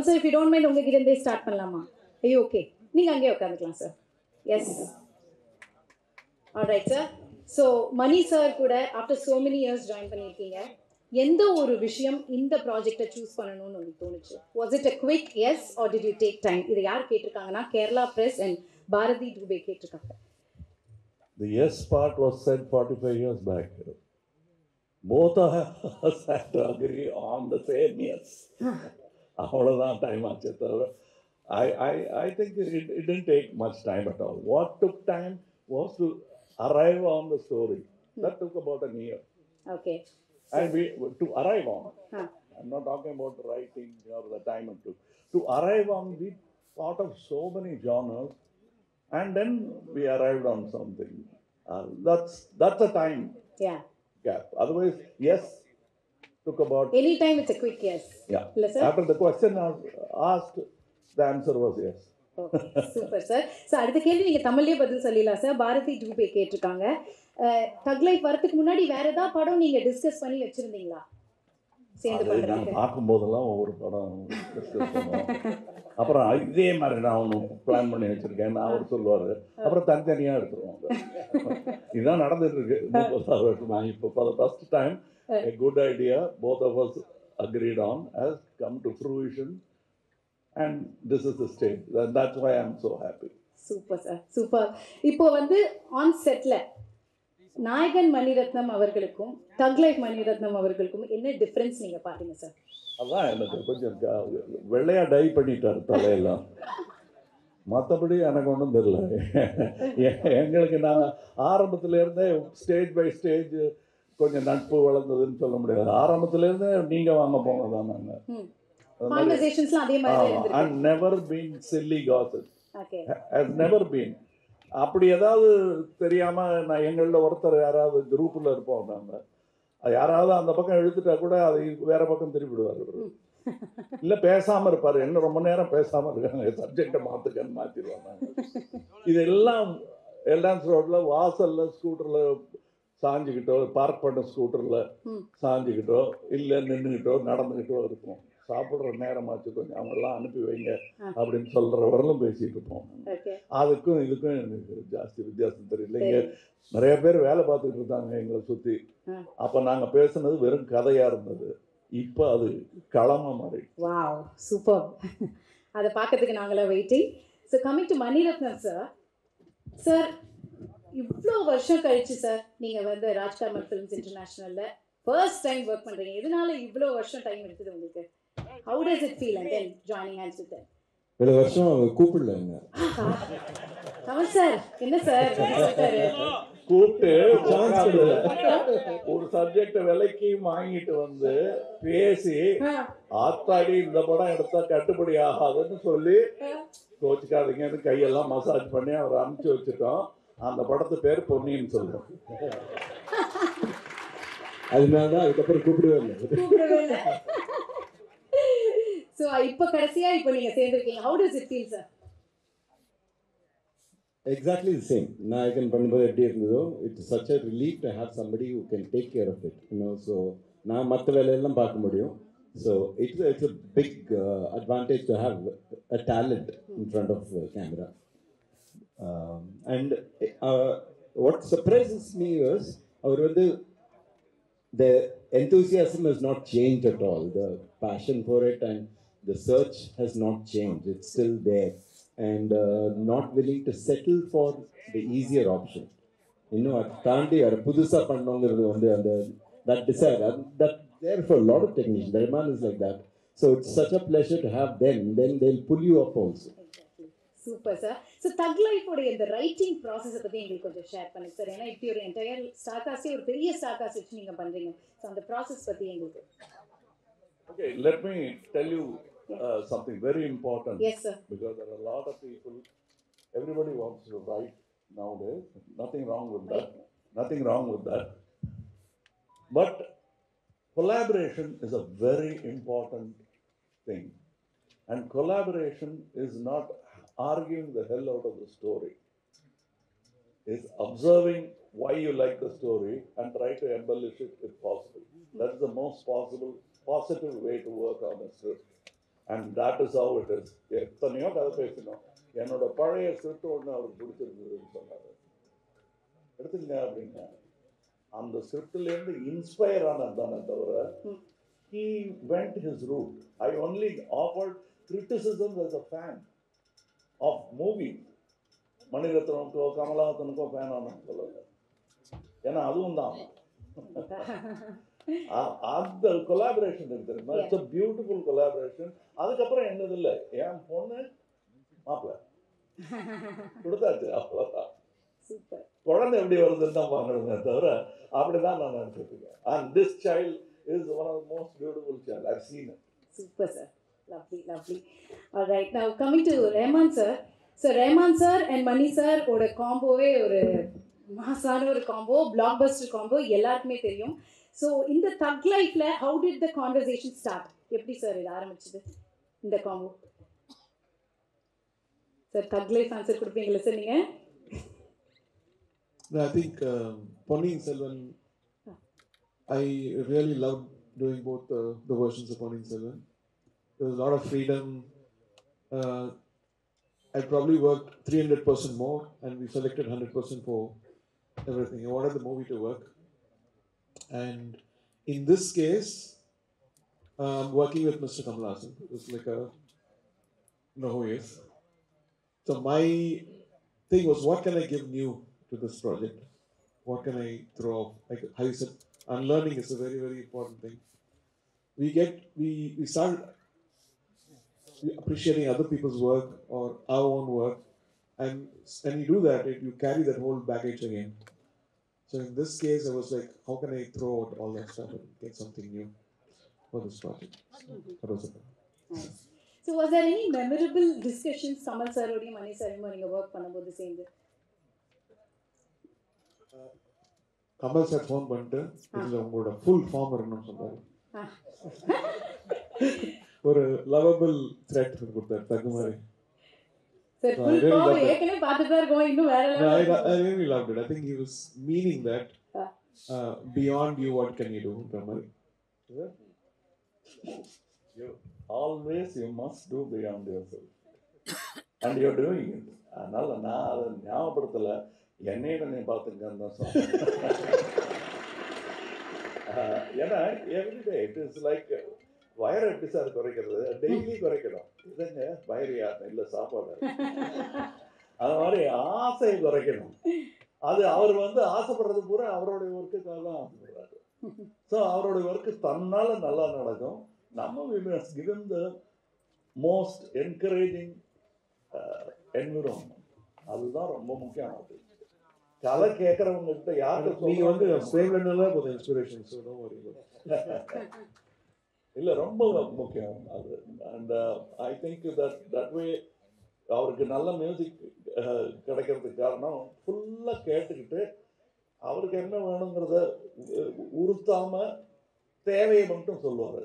sir, if you don't mind, உங்ககிட்ட இருந்தே start பண்ணலாமா? Are you okay? நீங்க அங்கேயே உட்காந்துக்கலாம் sir. Yes. All right, sir. So, Mani sir கூட after so many years join பண்ணியிருக்கீங்க. எந்த ஒரு விஷயம் இந்த ப்ராஜெக்டை சூஸ் பண்ணணும்னு உங்களுக்கு தோணுச்சு? Was it a quick yes or did you take time? இதை யார் கேட்டிருக்காங்கன்னா கேரளா பிரஸ் அண்ட் பாரதி டூபே கேட்டிருக்காங்க. The yes part was said 45 years back. Both of us had to agree on the same yes. அவ்வளோதான் டைம் ஆச்சு தவிர I think it didn't take much time at all. What took time was to arrive on the story. That took about a year. Okay. And to arrive on. I'm not talking about writing or the time it took. To arrive on, we thought of so many genres, and then we arrived on something. That's a time gap. Otherwise, yes, took about. Any time it's a quick yes. Yeah. Listen. After the question asked, the answer was yes. Okay super sir. So அடுத்த கேள்வி நீங்கள் தமிழ்லேயே பதில் சொல்லிடலாம் sir. Bharathi Dube கேட்டிருக்காங்க, தக் life வரதுக்கு முன்னாடி வேற ஏதாவது படம் நீங்கள் டிஸ்கஸ் பண்ணி வச்சுருந்தீங்களா சேர்ந்து பண்ணுறதுக்கு? நான் பார்க்கும்போதெல்லாம் ஒவ்வொரு படம் டிஸ்கஸ் பண்ணுவோம். அப்புறம் இதே மாதிரி நான் ஒன்று பிளான் பண்ணி வச்சுருக்கேன் அவர் சொல்லுவார், அப்புறம் தனித்தனியாக எடுத்துருவோம். இதுதான் நடந்துட்டு இருக்கு. நான் இப்போ for the first time a good idea both of us agreed on has come to fruition. And this is the stage. That's why I'm so happy. Super sir, super. இப்போ வந்து ஆன் செட்ல நாயகன் மணிரத்னம் அவர்களுக்கும் தக் லைஃப் மணிரத்னம் அவர்களுக்கும் என்ன difference நீங்க பாத்தீங்க சார்? அதான் எனக்கு கொஞ்சம் வெள்ளையா டை பண்ணிட்டார் தலையெல்லாம். மற்றபடி எனக்கு ஒன்றும் தெரியல. எங்களுக்கு நாங்கள் ஆரம்பத்துல இருந்தே ஸ்டேஜ் பை ஸ்டேஜ் கொஞ்சம் நட்பு வளர்ந்ததுன்னு சொல்ல முடியாது. ஆரம்பத்துல இருந்தே நீங்க வாங்க போங்க தான் நாங்கள். Conversationsலாம் அதே மாதிரி இருந்திருக்கு. And never been silly gossip. Okay. Has never been. அப்படி ஏதாவது தெரியாம நான் எங்கள ஒருத்தர் யாராவது குரூப்ல இருப்போம், நாங்கள் யாராவது அந்த பக்கம் இழுத்துட்டா கூட அதை வேற பக்கம் திருப்பிடுவார். இல்லை பேசாம இருப்பாரு, என்ன ரொம்ப நேரம் பேசாம இருக்காங்க, சப்ஜெக்டை மாத்துக்கன்னு மாத்திடுவாங்க. இதெல்லாம் எல்டான்ஸ் ரோட்ல வாசல்ல ஸ்கூட்டர்ல சாஞ்சுக்கிட்டோ, பார்க் பண்ண ஸ்கூட்டர்ல சாஞ்சுக்கிட்டோ, இல்லை நின்றுக்கிட்டோ நடந்துக்கிட்டோ இருக்கும். சாப்பிட்ற நேரமாச்சு கொஞ்சம் அவங்கெல்லாம் அனுப்பி வைங்க அப்படின்னு சொல்றவரெல்லாம் பேசிட்டு இருப்போம். அதுக்கும் இதுக்கும் எனக்கு ஜாஸ்தி வித்தியாசம் தெரியல. இங்க நிறைய பேர் வேலை பார்த்துட்டு இருந்தாங்க எங்களை சுத்தி. அப்ப நாங்க பேசுனது வெறும் கதையா இருந்தது, இப்ப அது களமா மாறி. Wow, super. அதை பார்க்கறதுக்கு நாங்களாம் waiting. So coming to Mani Ratnam sir. Sir இவ்வளோ வருஷம் கழிச்சு சார் நீங்கள் வந்து ராஜ்கமல் ஃபிலிம்ஸ் இன்டர்நேஷ்னலில் ஃபர்ஸ்ட் டைம் ஒர்க் பண்ணுறீங்க. இதனால இவ்வளோ வருஷம் டைம் எடுத்தது உங்களுக்கு? How does it feel and then joining hands with them? இவ்வளோ வருஷம் அவங்க கூப்பிடலங்க. கமல் சார் என்ன சார் சொல்லிட்டாரு? கூப்பிட்டு ஒரு சப்ஜெக்ட் விலைக்கு வாங்கிட்டு வந்து பேசி ஆத்தாடி இந்த படம் எடுத்தா கட்டுப்படி ஆகாதுன்னு சொல்லி கோச்சுக்காதீங்கன்னு கையெல்லாம் மசாஜ் பண்ணி அவர் அனுப்பிச்சு வச்சுட்டோம். அந்த படத்து பேர் பொன்னியின் செல்வன். அதனாலதான் அதுக்கப்புறம் கூப்பிடவே இல்லை. So இப்போ கடைசியா இப்போ நீங்க சேர்ந்திருக்கீங்க. How does it feel sir? Exactly the same. நாயகன் பண்ணும்போது எப்படி இருந்ததோ, it's such a relief to have somebody who can take care of it, you know. So நான் மற்ற வேலையெல்லாம் பார்க்க முடியும். So it's a big advantage to have a talent in front of camera. And what surprises me was அவர் வந்து the enthusiasm has not changed at all. The passion for it and the search has not changed. It's still there. And not willing to settle for the easier option. இன்னும் அதை தாண்டி அதை புதுசாக பண்ணணுங்கிறது வந்து அந்த that desire, that there for a lot of technicians. The man is like that. So it's such a pleasure to have them. Then they'll pull you up also. Super sir. So தக் லைஃபோடைய இந்த writing ப்ராசஸை பற்றி எங்களுக்கு கொஞ்சம் share பண்ணுங்க sir. ஏன்னா இப்படி ஒரு என்டையர் ஸ்டார்காஸ்டே ஒரு பெரிய ஸ்டார்காஸ்ட் வச்சு நீங்கள் பண்ணுறீங்க. ஸோ அந்த ப்ராசஸ் பற்றி எங்களுக்கு. Okay, let me tell you something very important. Yes sir. Because there are a lot of people, everybody wants to write nowadays. Nothing wrong with that. Nothing wrong with that. But collaboration is a very important thing. And collaboration is not arguing the hell out of the story. It's observing why you like the story and try to embellish it if possible. That's the most positive way to work on a script. And that is how it is. எத்தனையோ கதை பேசணும். என்னோட பழைய script ஒன்று அவருக்கு பிடிச்சிருந்ததுன்னு சொன்னார். எடுத்துங்க அப்படின்னா அந்த ஸ்கிரிப்ட்லேருந்து இன்ஸ்பயர் ஆனது தானே தவிர he went his route. I only offered criticism as a fan of movies. மணிரத்னமுக்கோ கமலஹாசனுக்கோ ஃபேன் ஆனோம் சொல்லல. ஏன்னா அதுவும் தான் அந்த கொலாபரேஷன் இருக்கு தெரியுமா? It's a beautiful collaboration. அதுக்கப்புறம் என்னது இல்லை, என் பொண்ணு மாப்பிள்ள கொடுத்தாச்சு, அவ்வளோதான். குழந்தை எப்படி வருதுன்னு தான் பார்க்கணுமே தவிர அப்படிதான் நான் நினைச்சிட்டு இருக்கேன். And this child is one of the most beautiful child I seen it. Super sir, lovely, lovely. All right, now coming to Rahman sir. So Rahman sir and Mani sir ஓட காம்போவே ஒரு மாசான ஒரு காம்போ, பிளாக் பஸ்டர் காம்போ, எல்லாருக்குமே தெரியும். So இந்த தக் லைஃப்ல how did the conversation start? எப்படி சார் இது ஆரம்பிச்சது இந்த காம்போ? சார் தக் லைஃப் ஆன்சர் கொடுப்பீங்களா சார் நீங்க? I think Ponniyin Selvan, I really loved doing both the versions of Ponniyin Selvan. There was a lot of freedom. I probably worked 300% more, and we selected 100% for everything. I wanted the movie to work. And in this case, working with Mr. Kamal Haasan, it was like a, you know who he is. So my thing was, what can I give new to this project? What can I throw off? Like how you said, unlearning is a very, very important thing. We started appreciating other people's work or our own work, and when you do that, you carry that whole baggage again. So in this case, I was like, how can I throw out all that stuff and get something new for this project? That was it. Nice. So was there any memorable discussions Kamal sir or Mani sir நீங்க work பண்ணும்போது சேர்ந்து? Kamal sir phone பண்ணிட்டு இதில் உங்களோட full form வரணும்னு சொன்னார். ஒரு lovable thread கொடுத்தார் தகு மாதிரி. சார் ஃபுல் ஃபார்ம் ஏற்கனவே பார்த்துட்டு தான் இருக்கோம், இன்னும் வேற level. I really loved it. I think he was meaning that beyond you what can you do ன்ற மாதிரி. Always you must do beyond yourself and you're doing it. அதனால நான் அதை ஞாபகப்படுத்தல, என்னையிட நீ பார்த்துங்கன்னு தான் சொன்னேன். ஏன்னா எவ்ரிடே இட் இஸ் லைக் வயரை எப்படி சார் குறைக்கிறது? டெய்லி குறைக்கணும். இதுங்க வயிறியா இல்லை சாப்பாடு, அது மாதிரி ஆசையை குறைக்கணும். அது அவர் ஆசைப்படுறது பூரா அவருடைய ஒர்க்குக்காக தான் ஆசைப்படுறாரு. ஸோ அவருடைய ஒர்க்கு தன்னால் நல்லா நடக்கும். நம்ம we must give him the most encouraging environment. அதுதான் ரொம்ப முக்கியமானது. கதை கேட்குறவங்க கிட்ட யாருக்கு நீங்கள் ஸ்டேட்மெண்ட்ல ஒரு இன்ஸ்பிரேஷன் இல்லை, ரொம்ப முக்கியம் அது. And I think that way அவருக்கு நல்ல மியூசிக் கிடைக்கிறதுக்கு காரணம் ஃபுல்லாக கேட்டுக்கிட்டு அவருக்கு என்ன வேணுங்கிறத உறுத்தாமல் தேவையை மட்டும் சொல்லுவார்.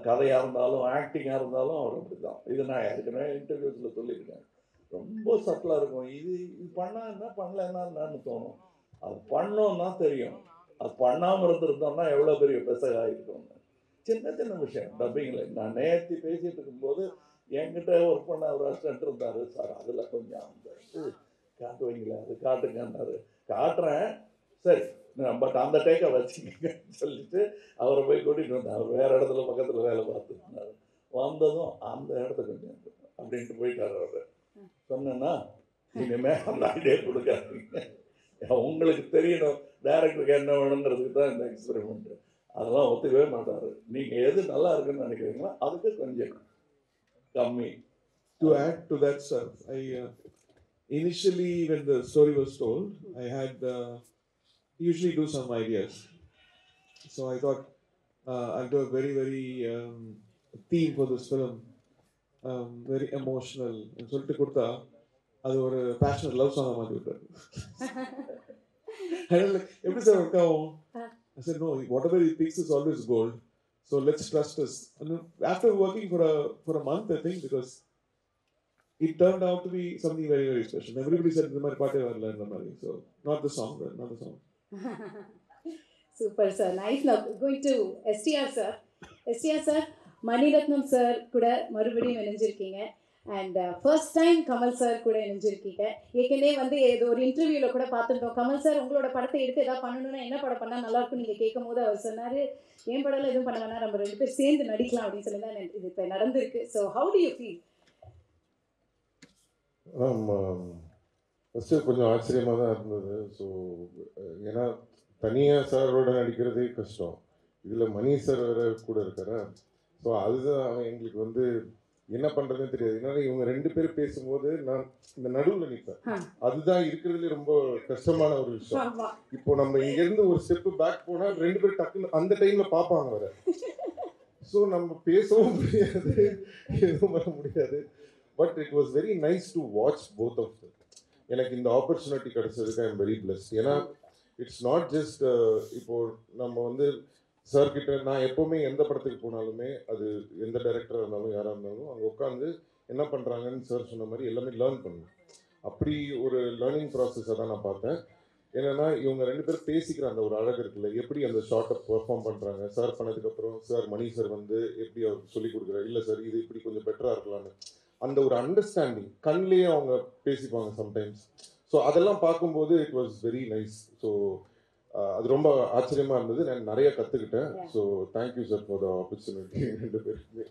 கதையாக இருந்தாலும் ஆக்டிங்காக இருந்தாலும் அவர் அப்படி தான். இது நான் ஏற்கனவே இன்டர்வியூஸில் சொல்லியிருக்கேன். ரொம்ப சட்டிலாக இருக்கும். இது பண்ணால் என்ன பண்ணலன்னா என்னன்னு தோணும். அது பண்ணோன்னா தெரியும். அது பண்ணாமல் இருந்திருந்தோம்னா எவ்வளோ பெரிய பெசகாக இருக்கும்னு. சின்ன சின்ன விஷயம் டப்பிங்கில் நான் நேர்த்தி பேசிகிட்டு இருக்கும்போது என்கிட்ட ஒர்க் பண்ண ஒரு அசிஸ்டன்ட் இருந்தார். சார் அதில் கொஞ்சம் அந்த காட்டுவீங்களா, அது காட்டுங்கன்னாரு. காட்டுறேன், சரி பட் அந்த டேக்கை வச்சுக்கங்கன்னு சொல்லிட்டு அவரை போய் கூட்டிகிட்டு வந்தார். அவர் வேறு இடத்துல பக்கத்தில் வேலை பார்த்துருந்தார். வந்ததும் அந்த இடத்த கொஞ்சம் அப்படின்ட்டு போயிட்டார். அவர் சொன்னேன்னா இனிமேல் அந்த ஐடியா கொடுக்காதீங்க, உங்களுக்கு தெரியணும் டைரக்டருக்கு என்ன வேணுங்கிறதுக்கு தான் இந்த எக்ஸ்பெரிமெண்ட்டு. அதெல்லாம் ஒத்துக்கவே மாட்டார். நீங்கள் எது நல்லா இருக்குன்னு நினைக்கிறீங்களோ அதுக்கு கொஞ்சம் கம்மி. To add to that, sir, I initially when the story was told, I had usually do some ideas. So I thought I'll do a very, very theme for this film, very emotional. And சொல்லிட்டு கொடுத்தா அது ஒரு passionate love song மாதிரி விட்டார். எப்படி sir work ஆகும்? I said, no, whatever he picks is always gold. So let's trust us. And after working for a month, I think, because it turned out to be something very, very special. Everybody said, so not the song, but not the song. Super, sir. Nice. Now going to STR, sir. STR, sir, Mani Ratnam sir கூட மறுபடியும் இணைஞ்சிருக்கீங்க. And first time Kamal sir கூட இணைஞ்சிருக்கீங்க. ஏற்கனவே வந்து ஏதோ ஒரு இன்டர்வியூவில் கூட பார்த்துட்டோம், கமல் சார் உங்களோட படத்தை எடுத்து எதாவது பண்ணணும்னா என்ன படம் பண்ணால் நல்லாயிருக்கும் நீங்கள் கேட்கும் போது அவர் சொன்னார், என் படம்லாம் எதுவும் பண்ண வேணா, நம்ம 2 பேர் சேர்ந்து நடிக்கலாம் அப்படின்னு சொல்லி தான் இது இப்போ நடந்திருக்கு. So how to you feel? First கொஞ்சம் ஆச்சரியமாக தான் இருந்தது. ஸோ ஏன்னா தனியாக சாரோட நடிக்கிறதே கஷ்டம், இதில் மணி சார் வேறு கூட இருக்காரா. ஸோ அதுதான் எங்களுக்கு வந்து என்ன பண்ணுறதுன்னு தெரியாது. ஏன்னா இவங்க 2 பேரும் பேசும்போது நான் இந்த நடுவில் நிற்பேன். அதுதான் இருக்கிறதுலே ரொம்ப கஷ்டமான ஒரு விஷயம். இப்போ நம்ம இங்கேருந்து ஒரு ஸ்டெப்பு பேக் போனால் 2 பேரும் டக்குன்னு அந்த டைமில் பார்ப்பாங்க வேறு. ஸோ நம்ம பேசவும் முடியாது, எதுவும் பண்ண முடியாது. But it was very nice to watch both of them. எனக்கு இந்த ஆப்பர்ச்சுனிட்டி கிடைச்சதுக்கு ஐ எம் வெரி பிளஸ்ட். ஏன்னா இட்ஸ் நாட் ஜஸ்ட் இப்போது நம்ம வந்து சார்கிட்ட நான் எப்போவுமே எந்த படத்துக்கு போனாலுமே அது எந்த டைரக்டராக இருந்தாலும் யாராக இருந்தாலும் அங்கே உட்காந்து என்ன பண்ணுறாங்கன்னு சார் சொன்ன மாதிரி எல்லாமே லேர்ன் பண்ணணும். அப்படி ஒரு லேர்னிங் ப்ராசஸை தான் நான் பார்த்தேன். என்னென்னா இவங்க 2 பேரும் பேசிக்கிற அந்த ஒரு அழகு இருக்குல்ல, எப்படி அந்த ஷார்ட்டை பெர்ஃபார்ம் பண்ணுறாங்க. சார் பண்ணதுக்கப்புறம் சார் மணி சார் வந்து எப்படி அவருக்கு சொல்லிக் கொடுக்குறாரு, இல்லை சார் இது இப்படி கொஞ்சம் பெட்டராக இருக்கலான்னு அந்த ஒரு அண்டர்ஸ்டாண்டிங் கண்ணிலேயே அவங்க பேசிப்பாங்க சம்டைம்ஸ். ஸோ அதெல்லாம் பார்க்கும்போது it was very nice. So அது ரொம்ப ஆச்சரியமாக இருந்தது, நான் நிறைய கற்றுக்கிட்டேன். So thank you sir for the opportunity 2 பேருக்குமே.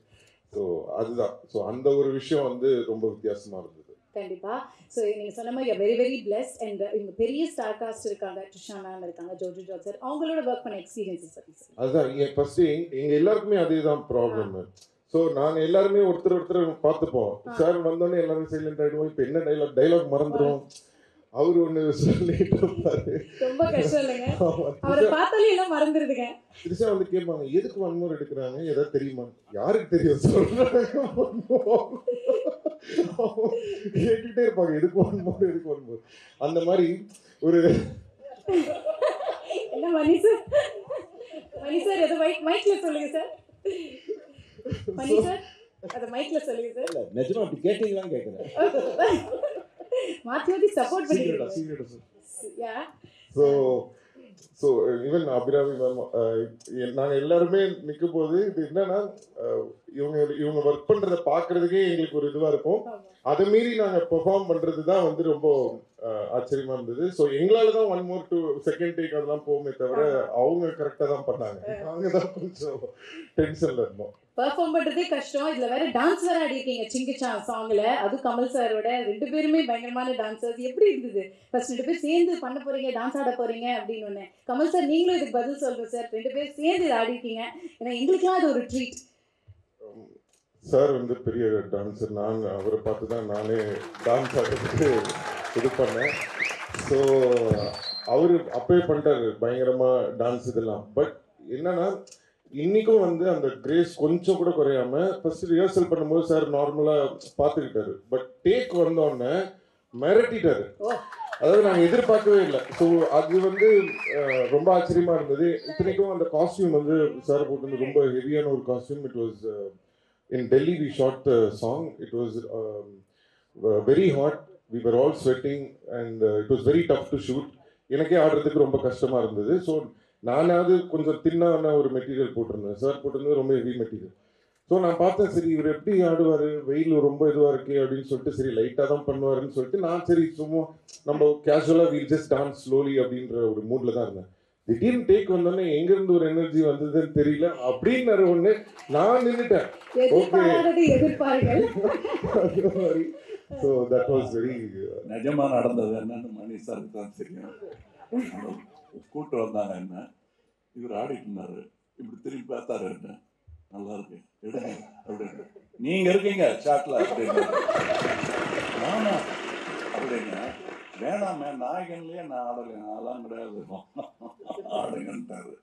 ஸோ அதுதான், ஸோ அந்த ஒரு விஷயம் வந்து ரொம்ப வித்தியாசமாக இருந்தது. கண்டிப்பாக. ஸோ நீங்கள் சொன்ன மாதிரி வெரி வெரி பிளஸ்ட். அண்ட் இங்கே பெரிய ஸ்டார் காஸ்ட் இருக்காங்க, ட்ரிஷா மேம் இருக்காங்க, ஜோஜு ஜார்ஜ் சார், அவங்களோட ஒர்க் பண்ண எக்ஸ்பீரியன்ஸஸ் பற்றி சார். அதுதான் ஃபஸ்ட்டு எங்கள் எல்லாருக்குமே அதே தான் ப்ராப்ளம். ஸோ நாங்கள் எல்லாருமே ஒருத்தர் பார்த்துப்போம். சார் வந்தோடனே எல்லாரும் சைலண்ட் ஆகிடுவோம். இப்போ என்ன டைலாக் மறந்துடும். அவர் ஒன்று சொல்லிட்டு இருப்பாரு, ரொம்ப கஷ்டம் இல்லைங்க, அவரை பார்த்தாலே எல்லாம் மறந்துடுதுங்க. திருச்சா வந்து கேட்பாங்க எதுக்கு 1 more எடுக்கிறாங்க, ஏதாவது தெரியுமா, யாருக்கு தெரியும் சொல்றாங்க. கேட்டுக்கிட்டே இருப்பாங்க எதுக்கு 1 more எதுக்கு 1 more. அந்த மாதிரி ஒரு என்ன மணி சார் ஏதோ மைக்ல சொல்லுங்க சார். மணி சார் அத மைக்ல சொல்லுங்க சார். இல்ல நிஜமா அப்படி கேட்டீங்களான்னு கேக்குறேன். மாத்தி சப்போர்ட் பண்ணிடுங்க. Yeah so even Abhirami ma'am நாங்கள் எல்லாருமே நிற்கும் போது இது என்னன்னா இவங்க ஒர்க் பண்ணுறதை பார்க்குறதுக்கே எங்களுக்கு ஒரு இதுவாக இருக்கும். அதை மீறி நாங்கள் பெர்ஃபார்ம் பண்ணுறது தான் வந்து ரொம்ப ஆச்சரியமாக இருந்தது. ஸோ எங்களால் தான் 1 more to second take அதெல்லாம் போகுமே தவிர அவங்க கரெக்டாக தான் பண்ணாங்க. நாங்கள் தான் கொஞ்சம் டென்ஷனில் இருந்தோம். பெர்ஃபார்ம் பண்ணுறதே கஷ்டம், இதில் வேற டான்ஸ் வேற ஆடிருக்கீங்க சிங்கிச்சா சாங்கில், அதுவும் கமல் சாரோட. 2 பேருமே பயங்கரமான டான்ஸர்ஸ். எப்படி இருந்தது ஃபர்ஸ்ட் 2 பேர் சேர்ந்து பண்ண போகிறீங்க, டான்ஸ் ஆட போகிறீங்க அப்படின்னு ஒன்று? கமல் சார் நீங்களும் இதுக்கு பதில் சொல்கிறோம் சார், 2 பேர் சேர்ந்து இது ஆடிருக்கீங்க, ஏன்னா எங்களுக்குலாம் அது ஒரு ட்ரீட். சார் வந்து பெரிய டான்ஸர், நான் அவரை பார்த்து தான் நானே டான்ஸ் ஆடுறதுக்கு இது பண்ணேன். ஸோ அவர் அப்பவே பண்ணிட்டாரு பயங்கரமாக டான்ஸ் இதெல்லாம். பட் என்னன்னா இன்றைக்கும் வந்து அந்த கிரேஸ் கொஞ்சம் கூட குறையாம ஃபர்ஸ்ட் ரிஹர்சல் பண்ணும்போது சார் நார்மலாக பார்த்துக்கிட்டாரு. பட் டேக் வந்தோடனே மிரட்டிட்டாரு. அதாவது நாங்கள் எதிர்பார்க்கவே இல்லை. ஸோ அது வந்து ரொம்ப ஆச்சரியமாக இருந்தது. இத்தனைக்கும் அந்த காஸ்டியூம் வந்து சார் போட்டு ரொம்ப ஹெவியான ஒரு costume. It was in Delhi we shot the song. It was very hot, we were all sweating and it was very tough to shoot. எனக்கே ஆடுறதுக்கு ரொம்ப கஷ்டமாக இருந்தது. ஸோ நானாவது கொஞ்சம் தின்னான ஒரு மெட்டீரியல் போட்டிருந்தேன், சார் போட்டிருந்தது ரொம்ப ஹெவி மெட்டீரியல். ஸோ நான் பார்த்தேன் சரி இவர் எப்படி ஆடுவார், வெயில் ரொம்ப இதுவாக இருக்கே அப்படின்னு சொல்லிட்டு சரி லைட்டாக தான் பண்ணுவாருன்னு சொல்லிட்டு நான் சரி சும்மா நம்ம கேஷுவலாக வீல் ஜஸ்ட் டான்ஸ் ஸ்லோலி அப்படின்ற ஒரு மூடில் தான் இருந்தேன். திடீர்னு டேக் வந்தோடனே எங்கேருந்து ஒரு எனர்ஜி வந்ததுன்னு தெரியல அப்படின்னு ஒன்று நான் நின்றுட்டேன். ஓகே அதே மாதிரி. ஸோ தட் வாஸ் வெரி நிஜமாக நடந்தது என்னன்னு மணி சாருக்கு தான் தெரியும். கூட்டு வந்தாங்க என்ன, இவர் ஆடிட்டு இருந்தாரு, இப்படி திரும்பி பார்த்தாரு என்ன, நல்லா இருக்கு எடுங்க அப்படின்னு, நீங்க இருக்கீங்க ஷாட்ல அப்படின்னு, நானா அப்படிங்க, வேணாமே நாயகன்லயே நான் ஆடலைங்க, அதெல்லாம் கிடையாது ஆடுங்கன்ட்டாரு.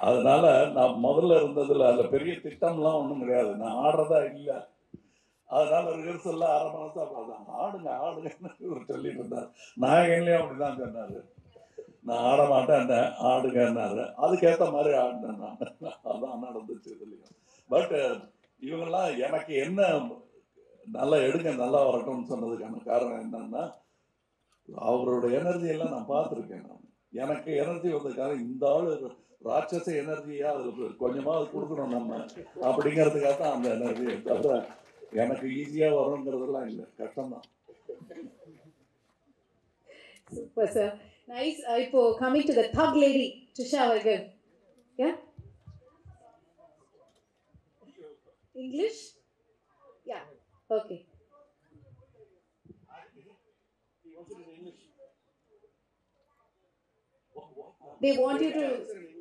அதனால நான் முதல்ல இருந்ததுல அந்த பெரிய திட்டம்லாம் ஒன்றும் கிடையாது, நான் ஆடுறதா இல்லை. அதனால ரிஹர்சல்லாம் 1/2 மணி நேரம் ஆடுங்க ஆடுங்கன்னு இவர் சொல்லிட்டு இருந்தார். நாயகன்லேயும் அப்படிதான் சொன்னார், நான் ஆட மாட்டேன் ஆடுங்கன்னாரு. அதுக்கேற்ற மாதிரி ஆடினேன் நான், அதான் நடந்துச்சு இதுலையும். பட் இவங்கெல்லாம் எனக்கு என்ன நல்லா எடுங்க நல்லா வரட்டும்னு சொன்னதுக்கான காரணம் என்னன்னா அவரோட எனர்ஜி எல்லாம் நான் பார்த்துருக்கேன். நான் எனக்கு எனர்ஜி வந்ததுக்காக இந்த ஆள் ராட்சச எனர்ஜியா அதில் கொஞ்சமாவது கொடுக்கணும் நம்ம அப்படிங்கிறதுக்காக தான் அந்த எனர்ஜியை தவிர எனக்கு ஈஸியாக வரணுங்கிறதெல்லாம் இல்லை, கஷ்டம்தான். Super, sir. Nice. இப்போ coming to the thug lady, Trisha அவர்கள். Yeah? English? Yeah. Okay. They want you to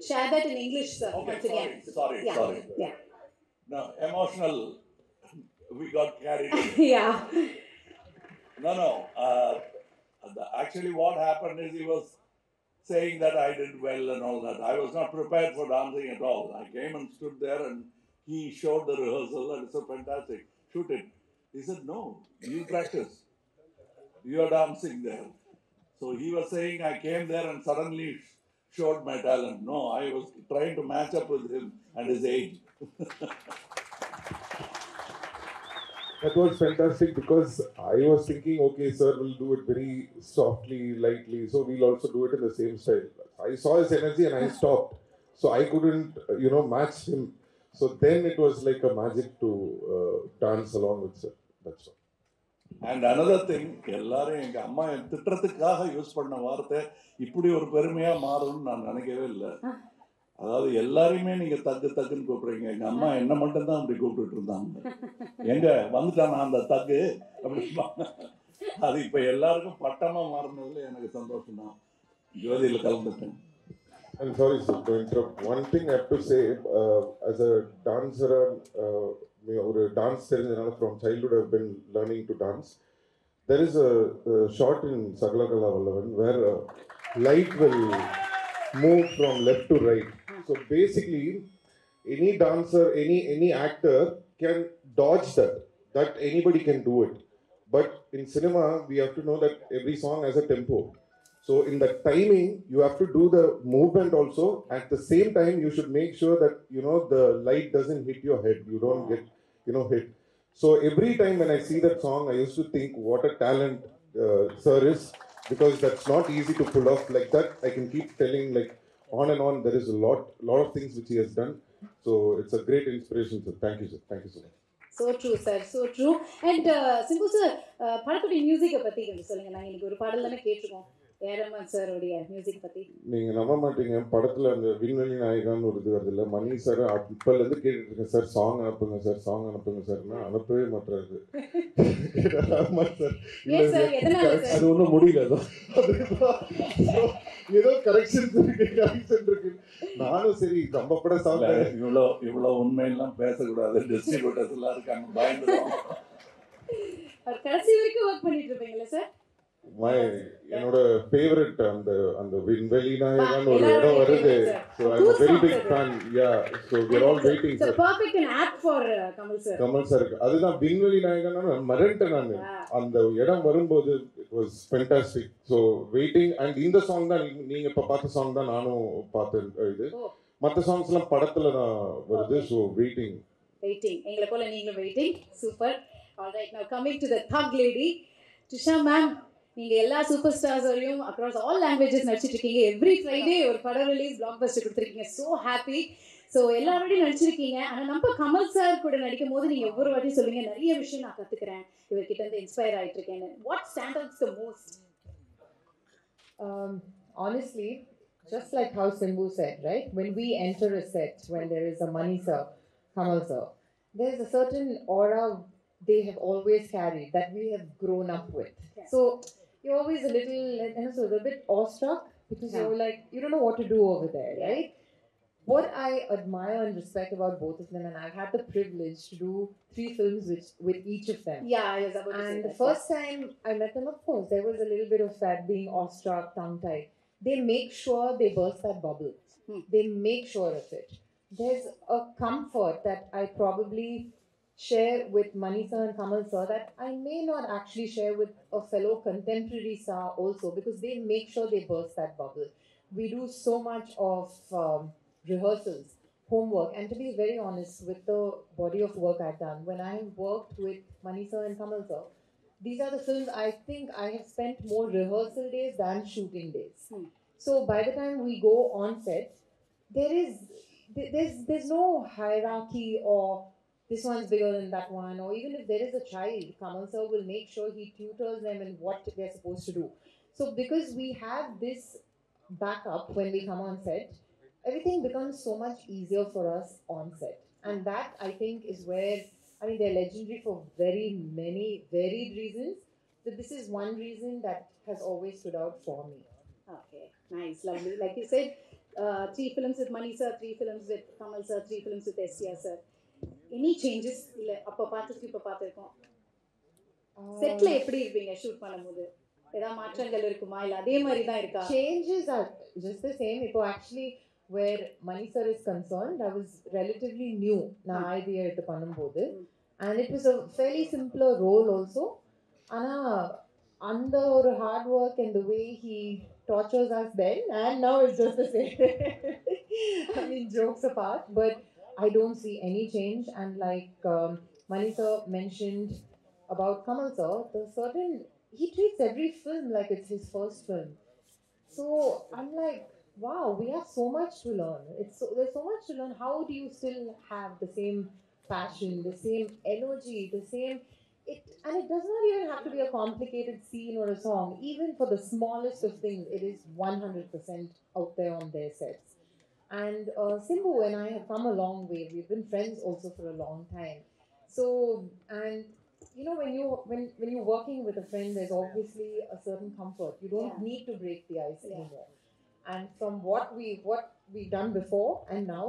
share that in English, sir. Okay, once again. sorry. Yeah. No, emotional, we got carried away. Yeah. No. Actually, what happened is he was saying that I did well and all that. I was not prepared for dancing at all. I came and stood there and he showed the rehearsal and it's so fantastic. Shoot it. He said, no, you practice. You are dancing there. So he was saying I came there and suddenly showed my talent. No, I was trying to match up with him and his age. That was fantastic because I was thinking, okay, sir will do it very softly, lightly, so we'll also do it in the same style. I saw his energy and I stopped. So I couldn't, match him. So then it was like a magic to dance along with sir. That's all. And another thing, எல்லாரும் எங்கள் அம்மா என் திட்டத்துக்காக use பண்ண வார்த்தை இப்படி ஒரு பெருமையாக மாறும்னு நான் நினைக்கவே இல்லை. அதாவது எல்லாரையுமே நீங்கள் தக்குன்னு கூப்பிடுறீங்க. எங்கள் அம்மா என்ன மட்டும்தான் அப்படி கூப்பிட்டுட்டு இருந்தாங்க. எங்க வந்துட்டானா அந்த தக்கு அப்படிம்பாங்க. அது இப்போ எல்லாருக்கும் பட்டமாக மாறினதுல எனக்கு சந்தோஷம் தான். ஜோதியில் கலந்துட்டேன். I'm sorry, sir, to interrupt. One thing I have to say, as a dancer, or dance from childhood I've been learning to dance. There is a shot in Sagalakala Vallavan where light will move from left to right. So basically, any dancer, any actor can dodge that. That anybody can do it. But in cinema, we have to know that every song has a tempo. So in the timing, you have to do the movement also. At the same time, you should make sure that, the light doesn't hit your head. You don't get, hit. So every time when I see that song, I used to think what a talent sir is, because that's not easy to pull off like that. I can keep telling like on and on. There is a lot of things which he has done. So it's a great inspiration, sir. Thank you, sir. Thank you so much. So true, sir. So true. And Simbu sir, படத்துடைய மியூசிக்கை பற்றி கொஞ்சம் சொல்லுங்க. நாங்கள் இன்னைக்கு ஒரு பாடல் தானே கேட்டிருக்கோம். ஏரமன் சாருடைய மியூசிக் பற்றி. நீங்கள் நம்ப மாட்டீங்க, படத்தில் அந்த விண்வெளி நாயகான்னு ஒரு இது வருது இல்லை, மணி சார் இப்போலேருந்து கேட்டுருக்கேன், சார் சாங் அனுப்புங்க சார்னா அனுப்பவே மாட்டாரு. அது ஒன்றும் முடியல, ஏதோ கரெக்ஷன் இருக்கு. நானும் சரி நம்ம பட சாங் இவ்வளோ உண்மையெல்லாம் பேசக்கூடாது, டிஸ்ட்ரிபியூட்டர்ஸ் எல்லாம் இருக்காங்க, பயந்துடும். கடைசி வரைக்கும் ஒர்க் பண்ணிட்டு இருப்பீங்களா சார்? என்னோட ஃபேவரட் அந்த விண்வெளி நாயகன் ஒரு இடம் வருது. So I'm a very big fan. Yeah, so we're all waiting. So perfect an act for Kamal sir. அதுதான் விண்வெளி நாயகன் மறந்துட்டேன் நான். அந்த இடம் வரும்போது it was fantastic. So waiting, and இந்த சாங் தான் நீங்க இப்ப பார்த்த சாங் தான் நானும் பார்த்தேன். இது மற்ற சாங்ஸ் எல்லாம் படத்துல தான் வருது. So waiting எங்களை போல நீங்களும் waiting. Super. All right, now coming to the thug lady, Trisha ma'am, நீங்கள் எல்லா சூப்பர் ஸ்டார்ஸோடையும் அக்ராஸ் ஆல் லாங்குவேஜஸ் நடிச்சிட்டு இருக்கீங்க. எவ்ரி ஃப்ரைடே ஒரு படம் ரிலீஸ் பிளாக் பஸ்டர் கொடுத்துருக்கீங்க. So happy. ஸோ எல்லாரோடையும் நடிச்சிருக்கீங்க. ஆனால் நம்ம கமல் சார் கூட நடிக்கும் போது நீங்கள் ஒவ்வொரு வாட்டியும் சொல்லுங்க, நிறைய விஷயம் நான் கற்றுக்கிறேன், இவர்கிட்ட இருந்து இன்ஸ்பயர் ஆகிட்டு இருக்கேன்னு. What stand outs the most? Honestly, just like how Simbu said, right? When we enter a set, when there is a Mani sir, Kamal sir, there is a certain aura they have always carried that we have grown up with. Yeah. So you're always a little bit awestruck because you're like, you don't know what to do over there, right? What I admire and respect about both of them, and I've had the privilege to do 3 films with each of them. Yeah, I was about to say and that. The first time I met them, of course, there was a little bit of that being awestruck, tongue-tied. They make sure they burst that bubble. They make sure of it. There's a comfort that I probably share with Mani sir and Kamal sir that I may not actually share with a fellow contemporary star also, because they make sure they burst that bubble. We do so much of rehearsals, homework, and to be very honest, with the body of work I've done, when I have worked with Mani sir and Kamal sir, these are the films I think I have spent more rehearsal days than shooting days. So by the time we go on set, there's no hierarchy or this one's bigger than that one, or even if there is a child, Kamal sir will make sure he tutors them in what they're supposed to do. So because we have this backup when we come on set, everything becomes so much easier for us on set. And that I think is where, I mean, they're legendary for very many varied reasons. But this is one reason that has always stood out for me. Okay, nice, lovely. Like you said, 3 films with Mani sir, 3 films with Kamal sir, 3 films with STR sir. Any changes? இல்ல அப்ப பார்த்ததுக்கு இப்ப பார்த்திருக்கோம். செட்ல எப்படி இருப்பீங்க shoot பண்ணும்போது? ஏதாவது மாற்றங்கள் இருக்குமா இல்ல அதே மாதிரி தான் இருக்கா? Changes are just the same. Ipo actually where Mani sir is concerned, I was relatively new na idea எடுத்து பண்ணும்போது, and it was a fairly simpler role also. ஆனா அந்த ஒரு hard work and the way he tortures us then, and now it's just the same. I mean, jokes apart, but I don't see any change. And like Mani sir mentioned about Kamal sir, he treats every film like it's his first film. So I'm like, wow, we have so much to learn. There's so much to learn. How do you still have the same passion, the same energy, the same and it does not even have to be a complicated scene or a song. Even for the smallest of things, it is 100% out there on their sets. And Simbu and I have come a long way. We've been friends also for a long time. So, and you know, when you're working with a friend, there's obviously a certain comfort. You don't need to break the ice anymore. And from what we've done before and now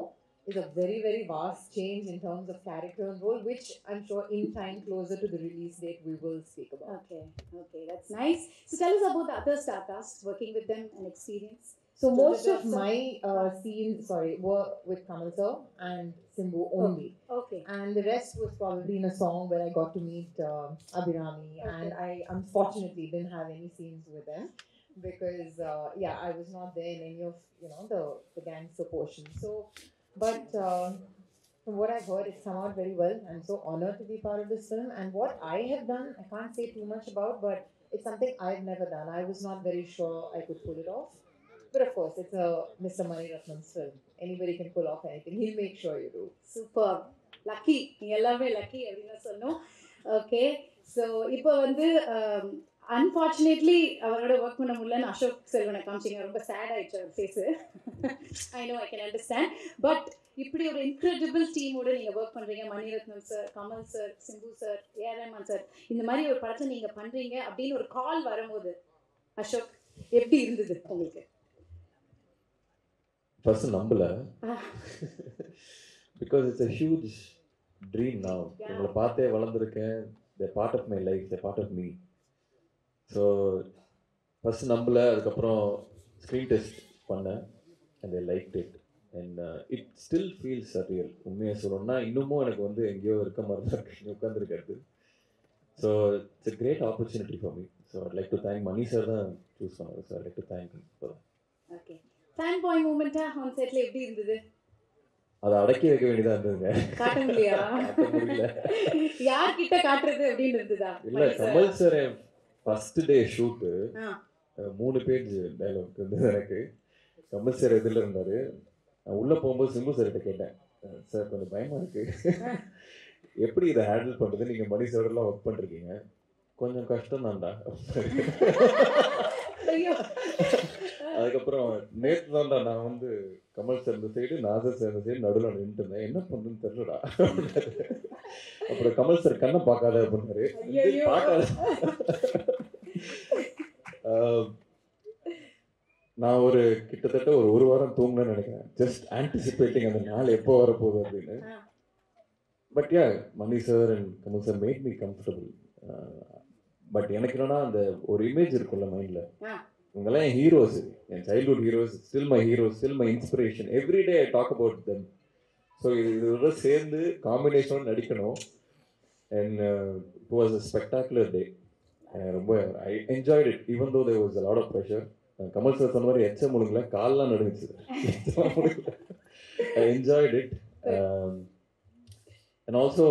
is a very, very vast change in terms of character and role, which I'm sure in time closer to the release date we will speak about. Okay, that's nice. So tell us about the other star cast, working with them and experience. So most of my scenes, were with Kamal sir and Simbu only. Okay. And the rest was probably in a song where I got to meet Abhirami, and I unfortunately didn't have any scenes with them because I was not there in any of the gangster portion. So, but from what I've heard, it's come out very well. I'm so honored to be part of this film, and what I have done, I can't say too much about, but it's something I've never done. I was not very sure I could pull it off. But of course, it's a Mr. Mani Ratnam's film. Anybody can pull off anything. He'll make sure you do. Super. Lucky. நீங்க எல்லாமே lucky அப்படினா சொல்லணும். Okay. So இப்போ வந்து unfortunately அவரோட work பண்ண முடியலன்னு அசோக் செல்வனை காமிச்சிங்க. ரொம்ப சேட் ஆயிடுச்சு அவர் face. I know, I can understand. But இப்படி ஒரு இன்க்ரெடிபிள் டீமோட நீங்க ஒர்க் பண்றீங்க. Mani Ratnam sir, Kamal sir, Simbu sir, AR Rahman sir, இந்த மாதிரி ஒரு படத்தை நீங்க பண்றீங்க அப்படின்னு ஒரு கால் வரும்போது அசோக் எப்படி இருந்தது உங்களுக்கு? First நம்பல, because it's a huge dream now. உங்களை பார்த்தே வளர்ந்துருக்கேன். They're part of my life, they're part of me. So first நம்பல, அதுக்கப்புறம் ஸ்க்ரீன் டெஸ்ட் பண்ணேன் and they liked it and it still feels surreal. உண்மையாக சொல்லணும்னா இன்னமும் எனக்கு வந்து எங்கேயோ இருக்க மாதிரி தான் இருக்கு, இங்கே உட்காந்துருக்கிறது. So it's a great opportunity for me. So I'd like to thank Mani sir தான் சூஸ் பண்ணாரு. So I'd like to thank him for that. Okay. Fan boy மூமெண்ட்டா ஆன் செட்ல எப்படி இருந்தது? அதை அடக்கி வைக்க வேண்டியதா இருந்ததுங்க. காட்ட முடியல. யார் கிட்ட காட்டுறது அப்படின்னு இருந்ததா? இல்ல, Kamal sir first day shoot 3 page dialogue இருந்தது எனக்கு. கமல் சார் எதில் இருந்தாரு. நான் உள்ள போகும்போது சிம்பு சார் கிட்ட கேட்டேன், சார் கொஞ்சம் பயமா இருக்கு, எப்படி இதை ஹேண்டில் பண்றது, நீங்க மணி சார்லாம் ஒர்க் பண்ணிருக்கீங்க, கொஞ்சம் கஷ்டம் தான்டா. அதுக்கப்புறம் நேற்று தான்டா நான் வந்து கமல் சார் இந்த சைடு, நாசர் சார் இந்த சைடு நடுவில் நின்றுட்டு இருந்தேன், என்ன பண்ணுன்னு தெரியலடா. அப்புறம் கமல் சார் கண்ணை பார்க்காத அப்படின்னாரு. பார்க்காத. நான் ஒரு கிட்டத்தட்ட ஒரு வாரம் தூங்கணும்னு நினைக்கிறேன், ஜஸ்ட் ஆன்டிசிபேட்டிங் அந்த நாள் எப்போ வரப்போகுது அப்படின்னு. But yeah, Mani sir and Kamal sir made me comfortable. But எனக்கு என்னன்னா அந்த ஒரு இமேஜ் இருக்குல்ல மைண்டில், இவங்கெல்லாம் என் ஹீரோஸ், என் childhood heroes, still my heroes, still my inspiration, everyday I talk about them. So இதோட சேர்ந்து காம்பினேஷன் நடிக்கணும். And it was a spectacular day. ரொம்ப I enjoyed it even though there was a lot of pressure. Kamal sir சொன்ன மாதிரி எச்ச முழுங்கல, கால்லாம் நடுங்குச்சு. ஐ enjoyed it. And also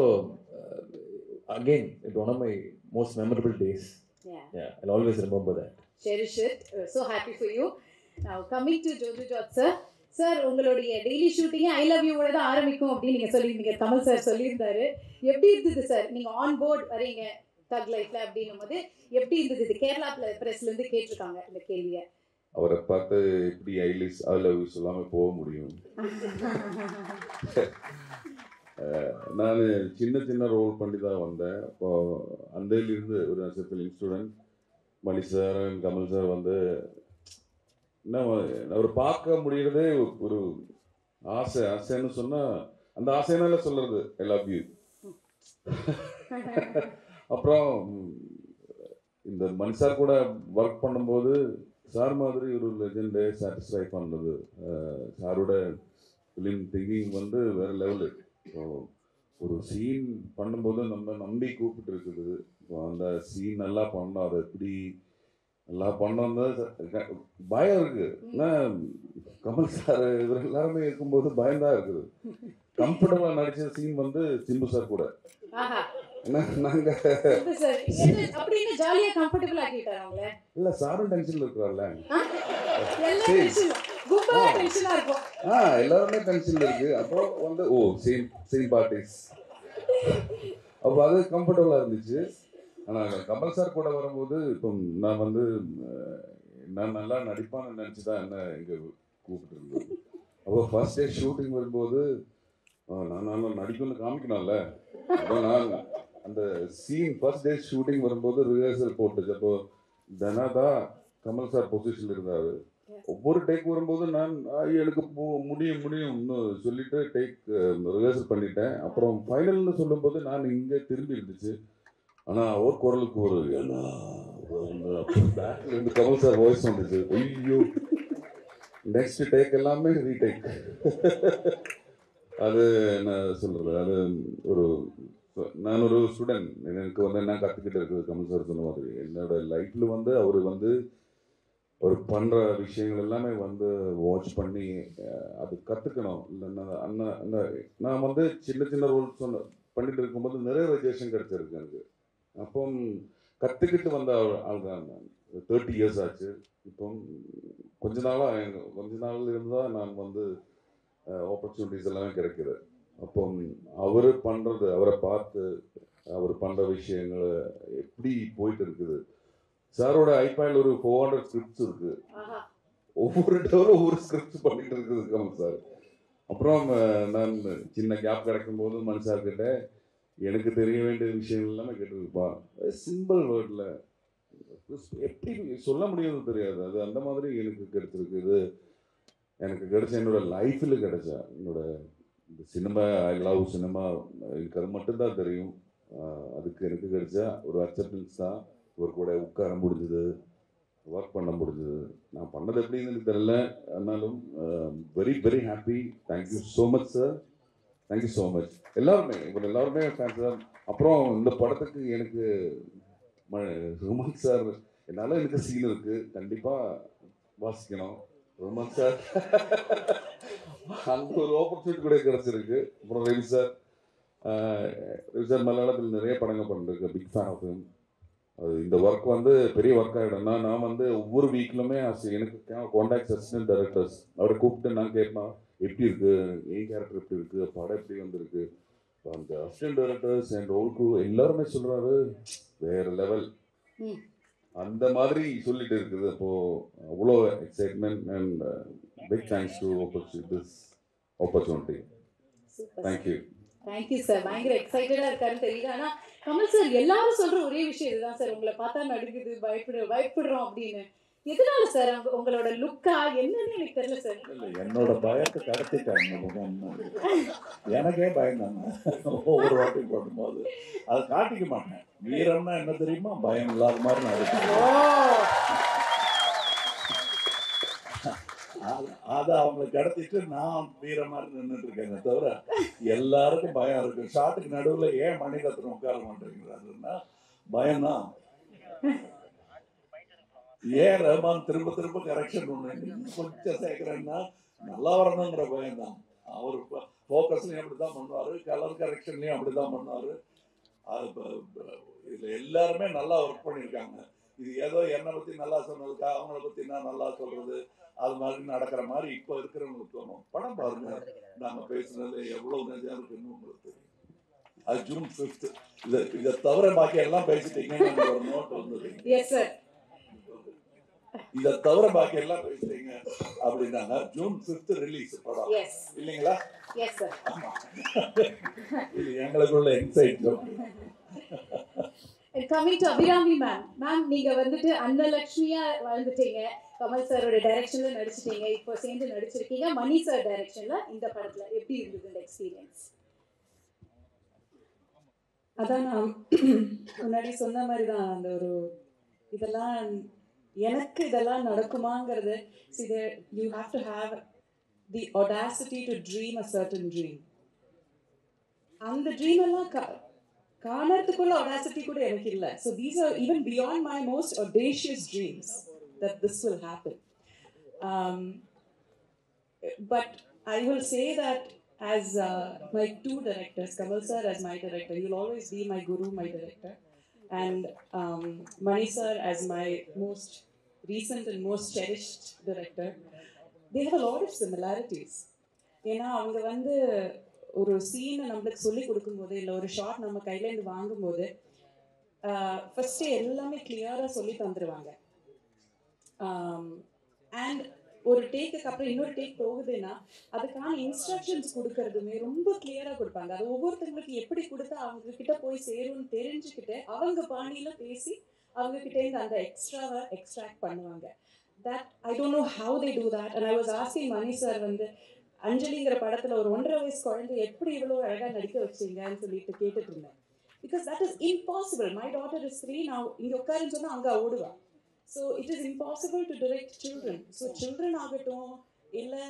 again, it's one of my most memorable days. Yeah, I'll always remember that. Cherish it. So happy for you. Now coming to Jojo George sir. Sir உங்களுடைய daily ஷூட்டிங்கே I love யூவோட தான் ஆரம்பிக்கும் அப்படின்னு நீங்கள் சொல்லியிருந்தீங்க. Kamal sir சொல்லியிருந்தாரு. எப்படி இருந்தது sir நீங்கள் ஆன் போர்ட் வரீங்க தக் லைஃப்ல அப்படின்னும் போது எப்படி இருந்தது? இது கேரளா பிரஸ்லேருந்து கேட்டிருக்காங்க இந்த கேள்வியை. அவரை பார்த்து எப்படி ஐ லவ் யூ சொல்லாமல் போக முடியும்? நான் சின்ன சின்ன ரோல் பண்ணி தான் வந்தேன். அப்போ அந்தேலிருந்து ஒரு ஃபிலிம் ஸ்டூடெண்ட் மணி சார் கமல் சார் வந்து என்ன அவர் பார்க்க முடியறதே ஒரு ஆசைன்னு சொன்னால் அந்த ஆசைனால சொல்கிறது ஐ லவ் யூ. அப்புறம் இந்த மணி சார் கூட ஒர்க் பண்ணும்போது சார் மாதிரி ஒரு லெஜெண்டை சாட்டிஸ்ஃபை பண்ணுறது, சாரோட ஃபிலிம் திங்கிங் வந்து வேறு லெவலு. ஸோ ஒரு சீன் பண்ணும்போது நம்ம நம்பி கூப்பிட்டு இருக்குது. அந்த சீன் நல்லா பண்ணோம், அதை எப்படி நல்லா பண்ணோன்னு பயம் இருக்குது. ஏன்னா கமல் சார் இவர் எல்லாருமே இருக்கும்போது பயம்தான் இருக்குது. கம்ஃபர்டபுளாக நடிச்ச சீன் வந்து சிம்பு சார் கூட. நாங்கள் இல்லை சாரும் டென்ஷனில் இருக்கிறார்ல, எல்லாருமே டென்ஷனில் இருக்கு. அப்போ வந்து சேம் பார்ட்டிஸ், அப்போ அது கம்ஃபர்டபுளாக இருந்துச்சு. ஆனால் கமல் சார் கூட வரும்போது இப்போ நான் வந்து நான் நல்லா நடிப்பான்னு நினச்சி தான் என்ன இங்கே கூப்பிட்டு இருந்தது. அப்போ ஃபர்ஸ்ட் டே ஷூட்டிங் வரும்போது நான் நடிக்கணும்னு காமிக்கணும்ல. அப்போ நான் அந்த சீன் ஃபர்ஸ்ட் டே ஷூட்டிங் வரும்போது ரிஹர்சல் போட்டுச்சு. அப்போ தனாதான் கமல் சார் பொசிஷனில் இருந்தார். ஒவ்வொரு டேக் வரும்போது நான் எனக்கு முடியும்னு சொல்லிட்டு டேக் ரிஹர்சல் பண்ணிட்டேன். அப்புறம் ஃபைனல்னு சொல்லும்போது நான் இங்கே திரும்பி இருந்துச்சு. ஆனால் அவர் குரலுக்கு ஒரு பேக்கில் இருந்து கமல் சார் வாய்ஸ் வந்துச்சு. ஐயோ நெக்ஸ்ட் டேக் எல்லாமே ரீடேக். அது என்ன சொல்கிறது, அது ஒரு நான் ஒரு ஸ்டூடெண்ட், எனக்கு வந்து என்ன கற்றுக்கிட்டு இருக்குது கமல் சார் சொன்ன மாதிரி. என்னோட லைஃப்பில் வந்து அவர் வந்து அவர் பண்ணுற விஷயங்கள் எல்லாமே வந்து வாட்ச் பண்ணி அது கற்றுக்கணும். இல்லைன்னா நான் வந்து சின்ன சின்ன ரோல்ஸ் பண்ணிட்டு இருக்கும்போது நிறைய ரெஜேஷன் கிடச்சிருக்கு எனக்கு. அப்போ கற்றுக்கிட்டு வந்த ஆள் தான் நான். 30 years ஆச்சு. இப்போ கொஞ்ச நாள் இருந்தால் நான் வந்து ஆப்பர்ச்சுனிட்டிஸ் எல்லாமே கிடைக்கிது. அப்போ அவர் பண்ணுறது, அவரை பார்த்து அவர் பண்ணுற விஷயங்கள் எப்படி போயிட்டு இருக்குது. சாரோட ஐபேடில் ஒரு 400 ஸ்கிரிப்ட்ஸ் இருக்குது. ஒவ்வொரு டோரும் ஒவ்வொரு ஸ்கிரிப்ட்ஸ் பண்ணிட்டு இருக்குது கமல் சார். அப்புறம் நான் சின்ன கேப் கிடைக்கும்போது மணி சார்கிட்ட எனக்கு தெரிய வேண்டிய விஷயங்கள் எல்லாமே கேட்டுருப்பான். சிம்பிள் வேர்டில் எப்படி சொல்ல முடியும்னு தெரியாது. அது அந்த மாதிரி எனக்கு கிடைச்சிருக்கு. இது எனக்கு கிடைச்ச என்னோட லைஃப்பில் கிடைச்சா என்னோட இந்த சினிமா, ஐ லவ் சினிமா, எனக்கு அது மட்டும்தான் தெரியும். அதுக்கு எனக்கு கிடைச்சா ஒரு அக்செப்டன்ஸ் தான். ஒரு கூட உட்கார முடிஞ்சுது, ஒர்க் பண்ண முடிஞ்சுது. நான் பண்ணது எப்படின்னு எனக்கு தெரியல, ஆனாலும் very very happy. Thank you so much sir, thank you so much. எல்லாருமே ஃபேன்ஸ் தான். அப்புறம் இந்த படத்துக்கு எனக்கு ரோமான் சார், என்னால் எனக்கு சீன் இருக்குது, கண்டிப்பாக வாசிக்கணும் ரோமான் சார். அந்த ஒரு ஆப்பர்ச்சுனிட்டி கூட கிடச்சிருக்கு. அப்புறம் ரவி சார் மலையாளத்தில் நிறைய படங்கள் பண்ணிருக்கு, பிக் ஃபேன் ஆஃப் ஹிம். அது இந்த ஒர்க் வந்து பெரிய ஒர்க் ஆகிடும்னா நான் வந்து ஒவ்வொரு வீக்லுமே எனக்கு கான்டாக்ட் அசிஸ்டன்ட் டைரக்டர்ஸ் அவரை கூப்பிட்டு நான் கேட்பேன், எப்படி இருக்குது என் கேரக்டர், எப்படி இருக்குது படம், எப்படி வந்திருக்கு. அந்த assistant directors and whole crew எல்லாருமே சொல்கிறாரு வேறு லெவல், அந்த மாதிரி சொல்லிட்டு இருக்குது. அப்போது அவ்வளோ excitement and big thanks to this opportunity. Thank you. Thank you sir. பயங்கர எக்ஸைட்டடாக இருக்காருன்னு தெரியுது. ஆனால் கமல் சார் எல்லாரும் சொல்கிற ஒரே விஷயம் இதுதான் சார், உங்களை பார்த்தா நடுக்குது, பயப்படுறோம் அப்படின்னு. எதனால சார்? உங்களோட லுக்கா என்னன்னு எனக்கு தெரியல சார். இல்லை, என்னோட பயத்தை கடத்திட்டாங்க. எனக்கே பயந்தாங்க ஒவ்வொரு வாட்டி போடும்போது. அதை காட்டிக்க மாட்டேன். வீரம்னா என்ன தெரியுமா, பயம் இல்லாத மாதிரி நான் அதை அவங்களுக்கு கடத்திட்டு நான் வீர மாதிரி நின்றுட்டு இருக்கேங்க தவிர எல்லாருக்கும் பயம் இருக்கு. ஷாட்டுக்கு நடுவில் ஏன் மணிரத்னம் உட்கார மாட்டேங்கிறாருன்னா பயம்தான். ஏன் ரஹ்மான் திரும்ப கரெக்ஷன் ஒன்று கொஞ்சம் சேர்க்குறேன்னா நல்லா வரணுங்கிற பயம்தான். அவர் ஃபோக்கஸ்லையும் அப்படி தான் பண்ணுவார், கலர் கரெக்ஷன்லையும் அப்படி தான் பண்ணுவார். அது இதில் எல்லாருமே நல்லா ஒர்க் பண்ணியிருக்காங்க. இது ஏதோ என்னை பற்றி நல்லா சொன்னதுக்கா அவங்கள பற்றி நான் நல்லா சொல்கிறது அது மாதிரி நடக்கிற மாதிரி இப்போ இருக்கிறவங்களுக்கு தோணும். படம் பாருங்க, நாங்கள் பேசுனது எவ்வளோ நிஜம் இருக்குன்னு உங்களுக்கு தெரியும். அது June 5th. இதை தவிர பாக்கி எல்லாம் பேசிட்டீங்கன்னு ஒரு நோட் வந்தது. இதை தவிர பாக்கி எல்லாம் பேசிட்டீங்க அப்படின்னாங்க. June 5th ரிலீஸ் படம் இல்லைங்களா? இது எங்களுக்குள்ள inside. Coming to Abhirami ma'am, நீங்க வந்துட்டு அன்னலட்சுமியா வாழ்ந்துட்டீங்க, கமல் சாரோட டைரக்ஷன்ல நடிச்சிட்டீங்க, இப்போ சேர்ந்து நடிச்சிருக்கீங்க மணி சார் டைரக்ஷன்ல. இந்த படத்துல எப்படி இருந்தது இந்த எக்ஸ்பீரியன்ஸ்? அதான் நான் முன்னாடி சொன்ன மாதிரி தான், அந்த ஒரு இதெல்லாம் எனக்கு இதெல்லாம் நடக்குமாங்கிறது. see there you have to have the audacity to dream a certain dream. அந்த ட்ரீம் எல்லாம் காணறதுக்குள்ள audacity கூட எனக்கு இல்லை. so these are even beyond my most audacious dreams that this will happen. But I will say that as my two directors, Kamal sir as my director, he will always be my guru, my director, and Mani sir as my most recent and most cherished director. They have a lot of similarities. ஏன்னா அவங்க வந்து ஒரு சீனை நம்மளுக்கு சொல்லி கொடுக்கும்போது இல்லை ஒரு ஷாட் நம்ம கையிலேருந்து வாங்கும்போது ஃபஸ்ட்டு எல்லாமே கிளியராக சொல்லி தந்துடுவாங்க. அண்ட் ஒரு டேக்குக்கு அப்புறம் இன்னொரு டேக் போகுதுன்னா அதுக்கான இன்ஸ்ட்ரக்ஷன்ஸ் கொடுக்கறதுமே ரொம்ப கிளியராக கொடுப்பாங்க. அது ஒவ்வொருத்தங்களுக்கு எப்படி கொடுத்தா அவங்க கிட்ட போய் சேரும்னு தெரிஞ்சுக்கிட்டு அவங்க பாணியில் பேசி அவங்க கிட்டேருந்து அந்த எக்ஸ்ட்ராவை எக்ஸ்ட்ராக்ட் பண்ணுவாங்க. That I don't know how they do that. And I was asking Mani sir வந்து அஞ்சலிங்கிற படத்தில் ஒரு 1.5 வயசு குழந்தை எப்படி இவ்வளோ அழகாக நடிக்க வச்சிங்கன்னு சொல்லிட்டு கேட்டுட்டு இருந்தேன். Because that is impossible. My daughter is 3. நான் இங்கே உட்காருன்னு சொன்னால் அங்கே ஓடுவா. So it is impossible to direct children. So children ஆகட்டும் இல்லை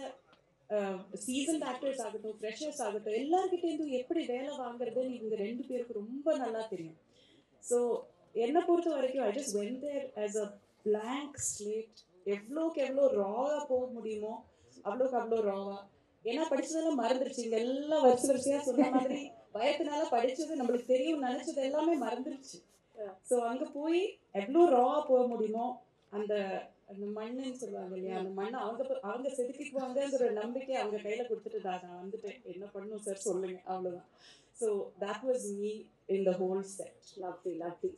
சீசன்ட் ஆக்டர்ஸ் ஆகட்டும் ஃப்ரெஷர்ஸ் ஆகட்டும் எல்லாருக்கிட்டேருந்து எப்படி வேலை வாங்குறதுன்னு இவங்க 2 பேருக்கு ரொம்ப நல்லா தெரியும். ஸோ என்னை பொறுத்த வரைக்கும் I just went there as a blank slate. எவ்வளோக்கு எவ்வளோ ராவாக போக முடியுமோ அவ்வளோக்கு அவ்வளோ ராவா. ஏன்னா படித்ததெல்லாம் மறந்துருச்சு. இங்கே எல்லாம் வரிசையாக சொன்ன மாதிரி பயத்தினால படித்தது நம்மளுக்கு தெரியும் நினச்சது எல்லாமே மறந்துருச்சு. ஸோ அங்கே போய் எவ்வளோ ராவாக போக முடியுமோ அந்த அந்த மண்ணுன்னு சொல்லுவாங்க இல்லையா, அந்த மண்ணை அவங்க செதுக்கிக்குவாங்கங்கிற நம்பிக்கை அவங்க கையில் கொடுத்துட்டு நான் வந்துட்டு என்ன பண்ணணும் சார் சொல்லுங்க, அவ்வளோதான். So that was me in the whole set. Lovely,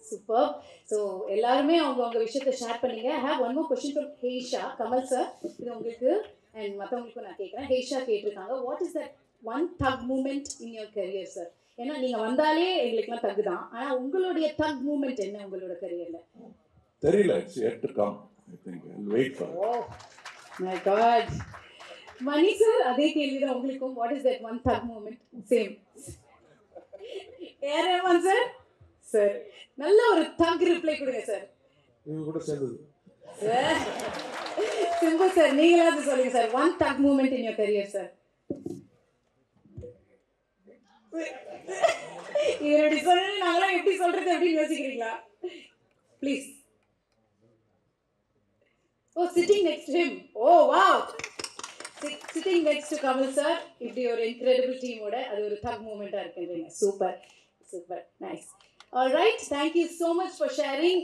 superb. So எல்லாருமே அவங்க விஷயத்தை ஷேர் பண்ணீங்க. I have one more question from Heisha. Kamal sir, இது உங்களுக்கு அண்ட் மற்றவங்களுக்கும் நான் கேட்குறேன். ஹேஷா கேட்டிருக்காங்க, வாட் இஸ் தட் ஒன் தக் moment in your career sir? ஏன்னா நீங்கள் வந்தாலே எங்களுக்குலாம் தக் தான், ஆனால் உங்களுடைய தக் மூமெண்ட் என்ன உங்களோட கரியரில்? தெரியல. It's yet to come. I think I'll wait for it. Oh my God. மணி சார் அதே கேள்வி தான் உங்களுக்கும். வாட் இஸ் தட் ஒன் தக் மூமெண்ட்? சேம். ஏரேமான் சார், சார் நல்ல ஒரு தக் ரிப்ளை கொடுங்க சார். இவங்க கூட சேர்ந்தது. சிம்பிள் சார், நீங்களாவது சொல்லுங்க சார், ஒன் தக் moment in your career sir. இவருடைய சொல்லி நாங்களாம் எப்படி சொல்றது அப்படின்னு யோசிக்கிறீங்களா? Please. Oh, sitting next to him. Oh wow, sitting next to Kamal sir. இப்படி ஒரு இன்க்ரெடிபிள் டீமோட அது ஒரு தக் மூமெண்ட்டாக இருக்குன்றீங்க. Super, nice. All right, thank you so much for sharing.